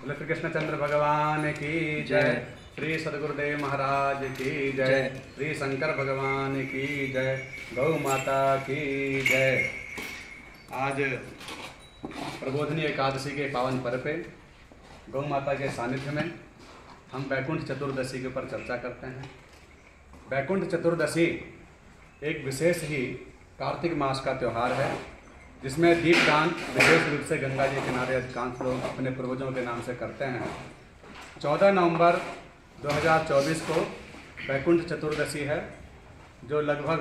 बोले श्री कृष्णचंद्र भगवान की जय। श्री सदगुरुदेव महाराज की जय। श्री शंकर भगवान की जय। गौ माता की जय। आज प्रबोधिनी एकादशी के पावन पर्व पे गौ माता के सानिध्य में हम वैकुंठ चतुर्दशी के ऊपर चर्चा करते हैं। वैकुंठ चतुर्दशी एक विशेष ही कार्तिक मास का त्यौहार है, जिसमें दीपदान विशेष रूप से गंगा जी किनारे अधिकांश लोग अपने पूर्वजों के नाम से करते हैं। 14 नवंबर 2024 को वैकुंठ चतुर्दशी है, जो लगभग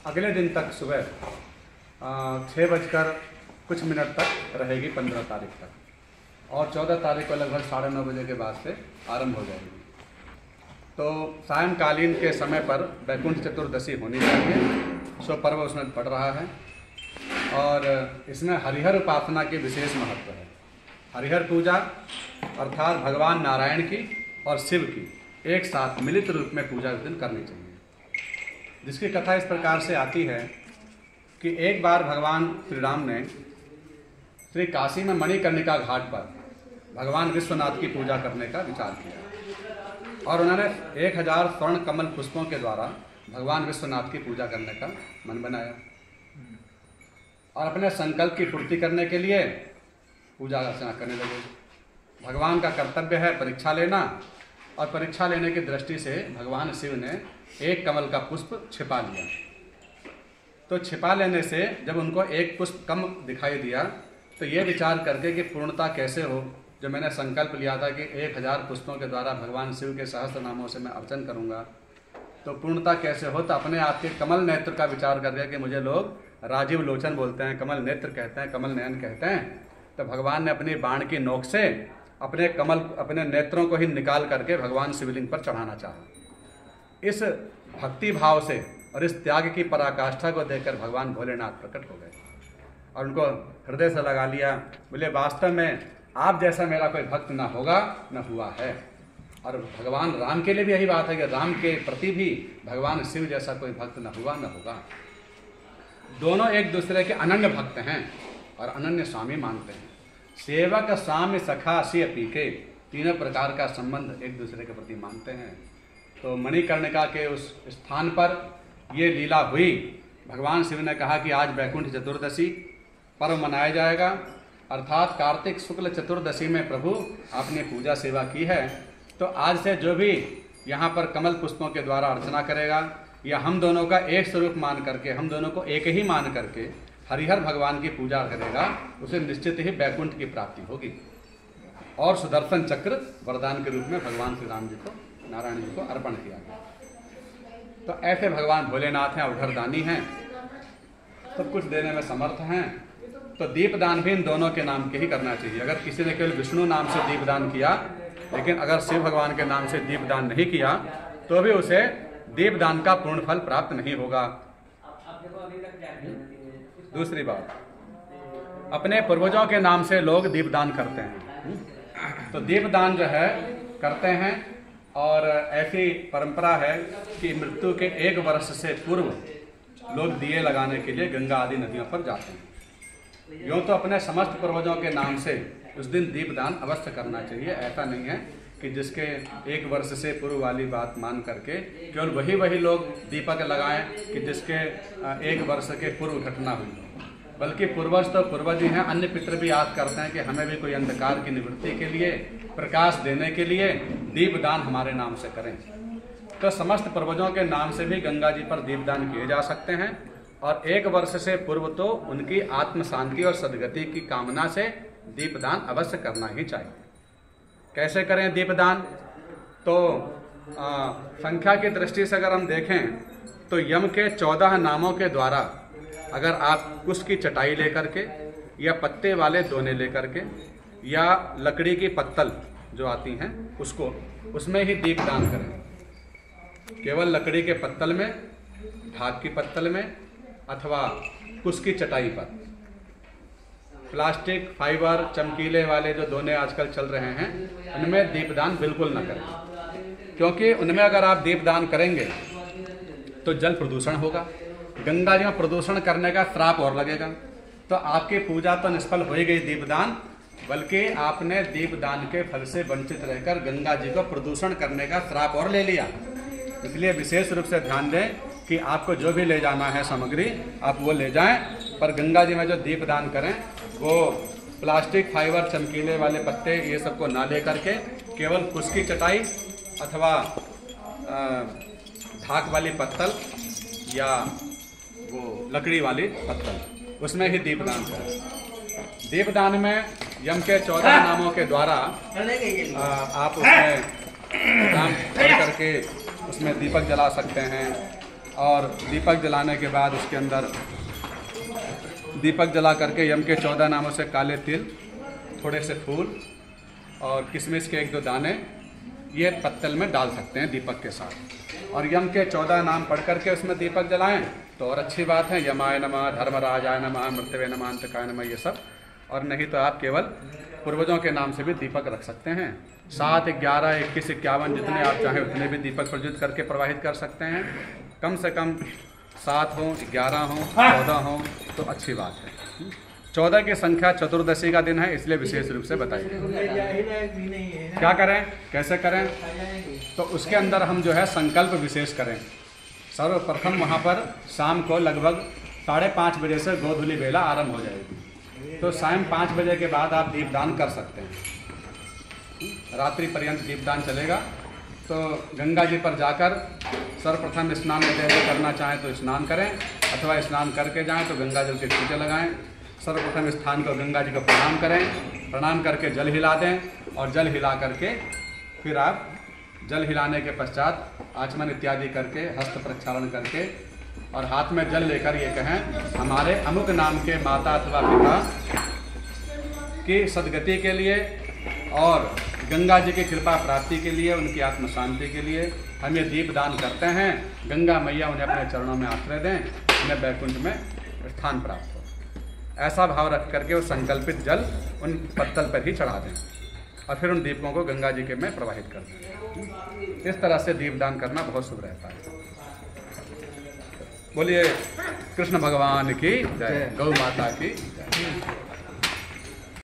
अगले दिन तक सुबह 6:00 तक रहेगी, 15 तारीख तक, और 14 तारीख को लगभग 9:30 बजे के बाद से आरंभ हो जाएगी। तो सायंकालीन के समय पर वैकुंठ चतुर्दशी होनी चाहिए, सो पर्व उसमें पड़ रहा है। और इसमें हरिहर उपासना की विशेष महत्व है। हरिहर पूजा अर्थात भगवान नारायण की और शिव की एक साथ मिलित रूप में पूजा उस दिन करनी चाहिए, जिसकी कथा इस प्रकार से आती है कि एक बार भगवान श्री राम ने श्री काशी में मणिकर्णिका घाट पर भगवान विश्वनाथ की पूजा करने का विचार किया, और उन्होंने 1000 स्वर्ण कमल पुष्पों के द्वारा भगवान विश्वनाथ की पूजा करने का मन बनाया, और अपने संकल्प की पूर्ति करने के लिए पूजा अर्चना करने लगे। भगवान का कर्तव्य है परीक्षा लेना, और परीक्षा लेने की दृष्टि से भगवान शिव ने एक कमल का पुष्प छिपा लिया। तो छिपा लेने से जब उनको एक पुष्प कम दिखाई दिया, तो ये विचार करके कि पूर्णता कैसे हो, जो मैंने संकल्प लिया था कि 1000 पुष्पों के द्वारा भगवान शिव के सहस्त्र नामों से मैं अर्चन करूँगा, तो पूर्णता कैसे हो। तो अपने आप के कमल नेत्र का विचार कर दिया कि मुझे लोग राजीव लोचन बोलते हैं, कमल नेत्र कहते हैं, कमल नयन कहते हैं। तो भगवान ने अपनी बाण की नोक से अपने नेत्रों को ही निकाल करके भगवान शिवलिंग पर चढ़ाना चाहा। इस भक्ति भाव से और इस त्याग की पराकाष्ठा को देखकर भगवान भोलेनाथ प्रकट हो गए और उनको हृदय से लगा लिया। बोले वास्तव में आप जैसा मेरा कोई भक्त न होगा न हुआ है। और भगवान राम के लिए भी यही बात है कि राम के प्रति भी भगवान शिव जैसा कोई भक्त न हुआ न होगा। दोनों एक दूसरे के अनन्य भक्त हैं और अनन्य स्वामी मानते हैं। सेवक स्वामी सखा सिय पीके, तीनों प्रकार का संबंध एक दूसरे के प्रति मानते हैं। तो मणिकर्णिका के उस स्थान पर ये लीला हुई। भगवान शिव ने कहा कि आज वैकुंठ चतुर्दशी पर्व मनाया जाएगा, अर्थात कार्तिक शुक्ल चतुर्दशी में प्रभु आपने पूजा सेवा की है, तो आज से जो भी यहाँ पर कमल पुष्पों के द्वारा अर्चना करेगा, या हम दोनों का एक स्वरूप मान करके, हम दोनों को एक ही मान करके हरिहर भगवान की पूजा करेगा, उसे निश्चित ही वैकुंठ की प्राप्ति होगी। और सुदर्शन चक्र वरदान के रूप में भगवान श्री राम जी को, नारायण जी को अर्पण किया गया। तो ऐसे भगवान भोलेनाथ हैं, अवघर दानी हैं, सब कुछ देने में समर्थ हैं। तो दीपदान भी इन दोनों के नाम के ही करना चाहिए। अगर किसी ने केवल विष्णु नाम से दीपदान किया, लेकिन अगर शिव भगवान के नाम से दीपदान नहीं किया, तो भी उसे दीपदान का पूर्ण फल प्राप्त नहीं होगा। दूसरी बात, अपने पूर्वजों के नाम से लोग दीपदान करते हैं। तो दीपदान जो है करते हैं, और ऐसी परंपरा है कि मृत्यु के 1 वर्ष से पूर्व लोग दिए लगाने के लिए गंगा आदि नदियों पर जाते हैं। यूँ तो अपने समस्त पूर्वजों के नाम से उस दिन दीपदान अवश्य करना चाहिए। ऐसा नहीं है कि जिसके 1 वर्ष से पूर्व वाली बात मान करके केवल वही लोग दीपक लगाएं कि जिसके 1 वर्ष के पूर्व घटना हुई, बल्कि पूर्वज तो पूर्वज ही हैं। अन्य पितृ भी याद करते हैं कि हमें भी कोई अंधकार की निवृत्ति के लिए, प्रकाश देने के लिए दीपदान हमारे नाम से करें। तो समस्त पूर्वजों के नाम से भी गंगा जी पर दीपदान किए जा सकते हैं, और 1 वर्ष से पूर्व तो उनकी आत्म शांति और सद्गति की कामना से दीपदान अवश्य करना ही चाहिए। कैसे करें दीपदान? तो संख्या की दृष्टि से अगर हम देखें, तो यम के 14 नामों के द्वारा अगर आप कुश की चटाई लेकर के, या पत्ते वाले दोने लेकर के, या लकड़ी की पत्तल जो आती हैं उसको, उसमें ही दीपदान करें। केवल लकड़ी के पत्तल में, ढाक की पत्तल में, अथवा कुश की चटाई पर। प्लास्टिक, फाइबर, चमकीले वाले जो दोने आजकल चल रहे हैं, उनमें दीपदान बिल्कुल न करें, क्योंकि उनमें अगर आप दीपदान करेंगे तो जल प्रदूषण होगा, गंगा जी में प्रदूषण करने का श्राप और लगेगा। तो आपकी पूजा तो निष्फल हो ही गई दीपदान, बल्कि आपने दीपदान के फल से वंचित रहकर गंगा जी को प्रदूषण करने का श्राप और ले लिया। इसलिए विशेष रूप से ध्यान दें कि आपको जो भी ले जाना है सामग्री आप वो ले जाएं, पर गंगा जी में जो दीपदान करें वो प्लास्टिक, फाइबर, चमकीले वाले पत्ते ये सबको ना ले करके केवल कुश की चटाई अथवा धाक वाली पत्तल या वो लकड़ी वाली पत्तल उसमें ही दीपदान करें। दीपदान में यम के 14 नामों के द्वारा आप उसमें नाम पढ़ करके उसमें दीपक जला सकते हैं। और दीपक जलाने के बाद उसके अंदर दीपक जला करके यम के 14 नामों से काले तिल, थोड़े से फूल और किशमिश के 1-2 दाने ये पत्तल में डाल सकते हैं दीपक के साथ। और यम के 14 नाम पढ़ करके उसमें दीपक जलाएं तो और अच्छी बात है। यमाय नमः, धर्मराजाय नमः, मृत्यवे नमः, अंतकाय नमः, ये सब। और नहीं तो आप केवल पूर्वजों के नाम से भी दीपक रख सकते हैं। 7, 11, 21, 51 जितने आप चाहें उतने भी दीपक प्रज्वलित करके प्रवाहित कर सकते हैं। कम से कम 7 हों, 11 हों, 14 हों तो अच्छी बात है। 14 की संख्या चतुर्दशी का दिन है, इसलिए विशेष रूप से बताइए क्या करें, कैसे करें। तो उसके अंदर हम जो है संकल्प विशेष करें। सर्वप्रथम वहाँ पर शाम को लगभग 5:30 बजे से गोधूली बेला आरंभ हो जाएगी। तो शाम 5 बजे के बाद आप दीपदान कर सकते हैं। रात्रि पर्यंत दीपदान चलेगा। तो गंगा जी पर जाकर सर्वप्रथम स्नान यदि करना चाहें तो स्नान करें, अथवा स्नान करके जाएं तो गंगा जल के छींटे लगाएं। सर्वप्रथम स्थान को गंगा जी को प्रणाम करें, प्रणाम करके जल हिला दें और जल हिला करके फिर आप जल हिलाने के पश्चात आचमन इत्यादि करके हस्त प्रक्षालन करके और हाथ में जल लेकर ये कहें हमारे अमुक नाम के माता अथवा पिता की सद्गति के लिए और गंगा जी की कृपा प्राप्ति के लिए, उनकी आत्म शांति के लिए हम ये दीप दान करते हैं। गंगा मैया उन्हें अपने चरणों में आश्रय दें, उन्हें बैकुंठ में स्थान प्राप्त हो। ऐसा भाव रख करके वो संकल्पित जल उन पत्तल पर ही चढ़ा दें और फिर उन दीपकों को गंगा जी के में प्रवाहित कर दें। इस तरह से दीपदान करना बहुत शुभ रहता है। बोलिए कृष्ण भगवान की जय, गौ माता की।